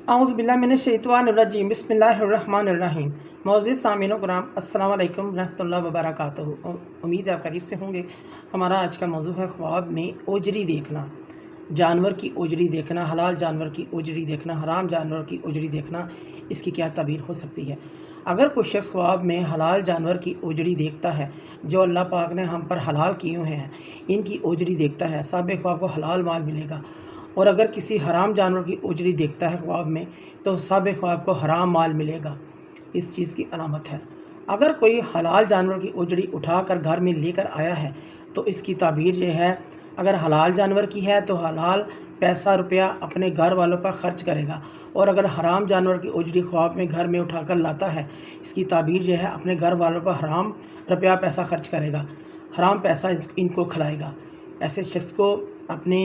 औज़ुबिल्लाहि मिनश्शैतानिर्रजीम बिस्मिल्लाहिर्रहमानिर्रहीम। मौजूद सामीन कराम अस्सलाम वालेकुम रहमतुल्लाहि व बरकातुहू। उम्मीद है आप खैरियत से होंगे। हमारा आज का मौजू है ख्वाब में ओजरी देखना, जानवर की ओजरी देखना, हलाल जानवर की ओजरी देखना, हराम जानवर की ओजरी देखना। इसकी क्या ताबीर हो सकती है? अगर कोई शख्स ख्वाब में हलाल जानवर की ओजरी देखता है जो अल्लाह पाक ने हम पर हलाल किए हुए हैं, इनकी ओजरी देखता है, साहिब ख्वाब को हलाल माल मिलेगा। और अगर किसी हराम जानवर की ओजरी देखता है ख्वाब में तो साहिब ख्वाब को हराम माल मिलेगा। इस चीज़ की अलामत है। अगर कोई हलाल जानवर की ओजरी उठाकर घर में लेकर आया है तो इसकी ताबीर ये है, अगर हलाल जानवर की है तो हलाल पैसा रुपया अपने घर वालों पर ख़र्च करेगा, और अगर हराम जानवर की ओजरी ख्वाब में घर में उठाकर लाता है, इसकी ताबीर ये है अपने घर वालों पर हराम रुपया पैसा खर्च करेगा, हराम पैसा इनको खिलाएगा। ऐसे शख्स को अपनी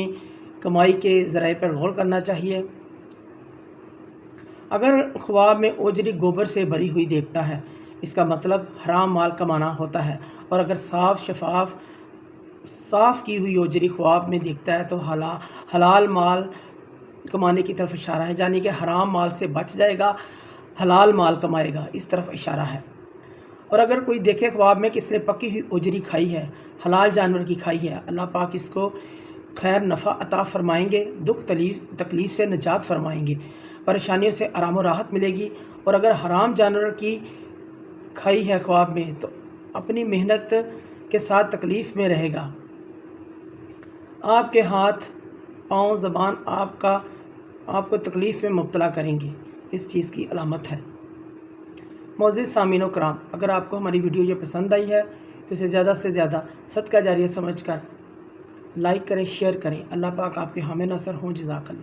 कमाई के ज़राए पर गौर करना चाहिए। अगर ख्वाब में ओजरी गोबर से भरी हुई देखता है, इसका मतलब हराम माल कमाना होता है। और अगर साफ़ की हुई ओजरी ख्वाब में देखता है तो हलाल माल कमाने की तरफ इशारा है, यानी कि हराम माल से बच जाएगा, हलाल माल कमाएगा, इस तरफ इशारा है। और अगर कोई देखे ख्वाब में कि इसने पकी हुई ओजरी खाई है, हलाल जानवर की खाई है, अल्लाह पाक इसको खैर नफ़ा अता फ़रमाएंगे, दुख तकलीफ़ से निजात फ़रमाएंगे, परेशानियों से आराम और राहत मिलेगी। और अगर हराम जानवर की खाई है ख्वाब में तो अपनी मेहनत के साथ तकलीफ़ में रहेगा। आपके हाथ पाँव ज़बान आपको तकलीफ़ में मुब्तला करेंगे, इस चीज़ की अलामत है। मौजूद सामीन कराम, अगर आपको हमारी वीडियो ये पसंद आई है तो इसे ज़्यादा से ज़्यादा सदका जारिया समझकर लाइक करें, शेयर करें। अल्लाह पाक आपके हामी नसर हों। जज़ाकल्लाह।